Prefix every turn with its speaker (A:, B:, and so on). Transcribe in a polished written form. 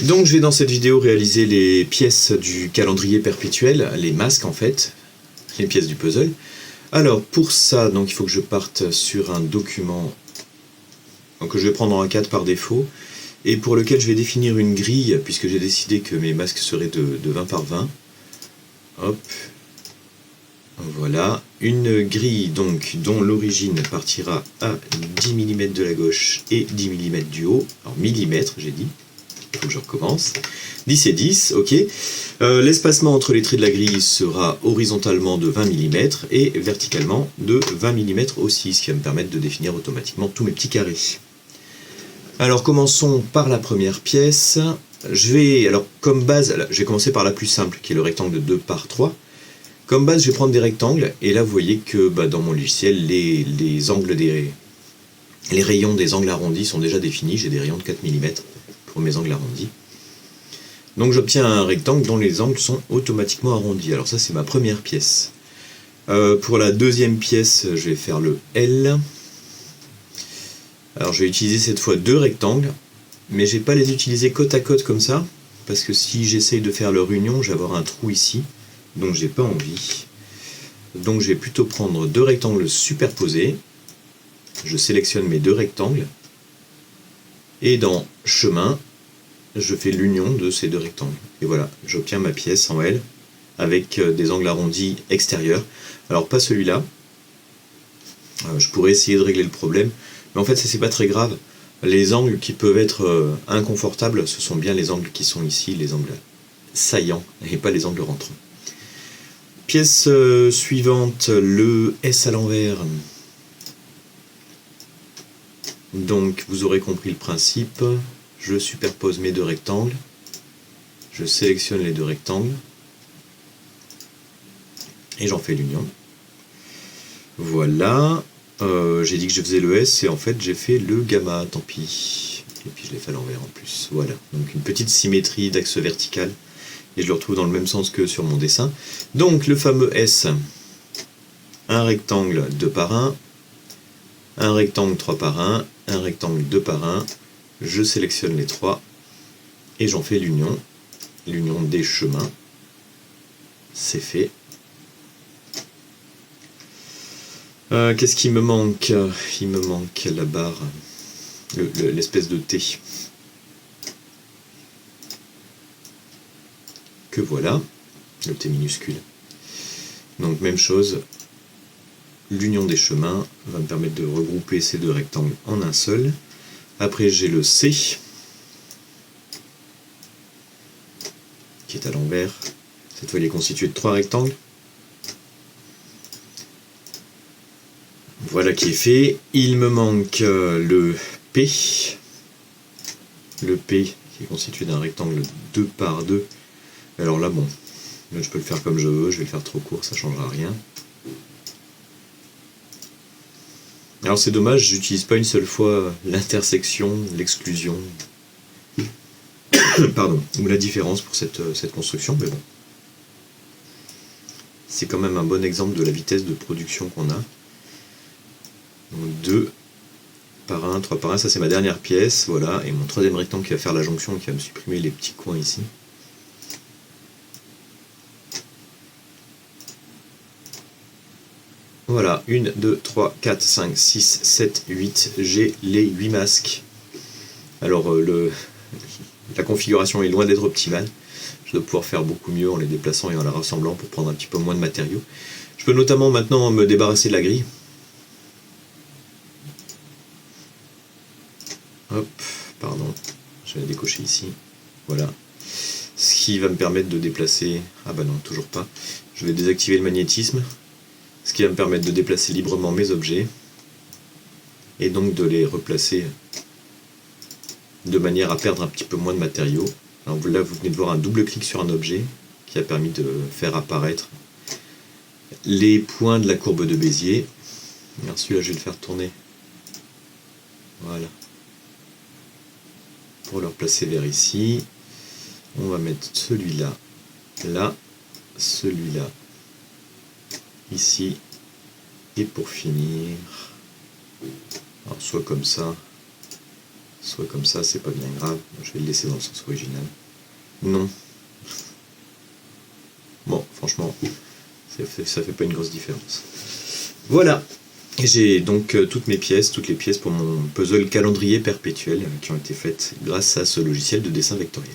A: Donc je vais dans cette vidéo réaliser les pièces du calendrier perpétuel, les masques en fait, les pièces du puzzle. Alors pour ça, donc il faut que je parte sur un document que je vais prendre en A4 par défaut, et pour lequel je vais définir une grille, puisque j'ai décidé que mes masques seraient de 20 par 20. Hop, voilà, une grille donc dont l'origine partira à 10 mm de la gauche et 10 mm du haut, alors millimètres j'ai dit, il faut que je recommence, 10 et 10, ok. L'espacement entre les traits de la grille sera horizontalement de 20 mm et verticalement de 20 mm aussi, ce qui va me permettre de définir automatiquement tous mes petits carrés. Alors commençons par la première pièce. Alors comme base, je vais commencer par la plus simple, qui est le rectangle de 2 par 3. Comme base, je vais prendre des rectangles, et là vous voyez que dans mon logiciel, les angles les rayons des angles arrondis sont déjà définis. J'ai des rayons de 4 mm pour mes angles arrondis. Donc j'obtiens un rectangle dont les angles sont automatiquement arrondis. Alors ça c'est ma première pièce. Pour la deuxième pièce, je vais faire le L. Alors je vais utiliser cette fois deux rectangles, mais je ne vais pas les utiliser côte à côte comme ça, parce que si j'essaye de faire leur union, je vais avoir un trou ici, donc j'ai pas envie. Donc je vais plutôt prendre deux rectangles superposés. Je sélectionne mes deux rectangles, et dans chemin, je fais l'union de ces deux rectangles. Et voilà, j'obtiens ma pièce en L, avec des angles arrondis extérieurs. Alors pas celui-là, je pourrais essayer de régler le problème, mais en fait ça c'est pas très grave. Les angles qui peuvent être inconfortables, ce sont bien les angles qui sont ici, les angles saillants, et pas les angles rentrants. Pièce suivante, le S à l'envers. Donc vous aurez compris le principe, je superpose mes deux rectangles, je sélectionne les deux rectangles, et j'en fais l'union. Voilà, j'ai dit que je faisais le S, et en fait j'ai fait le gamma, tant pis. Et puis je l'ai fait à l'envers en plus, voilà. Donc une petite symétrie d'axe vertical, et je le retrouve dans le même sens que sur mon dessin. Donc le fameux S, un rectangle 2 par 1, un rectangle 3 par 1, un rectangle 2 par 1, je sélectionne les trois, et j'en fais l'union des chemins, c'est fait. Qu'est-ce qui me manque? Il me manque la barre, l'espèce de T. Que voilà, le T minuscule. Donc même chose, l'union des chemins va me permettre de regrouper ces deux rectangles en un seul. Après j'ai le C, qui est à l'envers. Cette fois il est constitué de trois rectangles. Voilà qui est fait. Il me manque le P. Le P qui est constitué d'un rectangle 2 par 2. Alors là, bon, là, je peux le faire comme je veux, je vais le faire trop court, ça ne changera rien. Alors c'est dommage, j'utilise pas une seule fois l'intersection, l'exclusion, pardon, ou la différence pour cette construction, mais bon. C'est quand même un bon exemple de la vitesse de production qu'on a. Donc 2 par 1, 3 par 1, ça c'est ma dernière pièce, voilà, et mon troisième rectangle qui va faire la jonction, qui va me supprimer les petits coins ici. Voilà, 1, 2, 3, 4, 5, 6, 7, 8, j'ai les 8 masques. Alors la configuration est loin d'être optimale, je dois pouvoir faire beaucoup mieux en les déplaçant et en les rassemblant pour prendre un petit peu moins de matériaux. Je peux notamment maintenant me débarrasser de la grille. Hop, pardon, je vais la décocher ici, voilà. Ce qui va me permettre de déplacer, ah bah non, toujours pas, je vais désactiver le magnétisme, ce qui va me permettre de déplacer librement mes objets, et donc de les replacer de manière à perdre un petit peu moins de matériaux. Alors là, vous venez de voir un double clic sur un objet, qui a permis de faire apparaître les points de la courbe de Bézier. Alors celui-là, je vais le faire tourner, voilà. Pour le replacer vers ici, on va mettre celui-là, là, celui-là, ici, et pour finir, alors soit comme ça, soit comme ça, c'est pas bien grave. Je vais le laisser dans le sens original. Non. Bon, franchement, ça fait pas une grosse différence. Voilà. J'ai donc toutes les pièces pour mon puzzle calendrier perpétuel qui ont été faites grâce à ce logiciel de dessin vectoriel.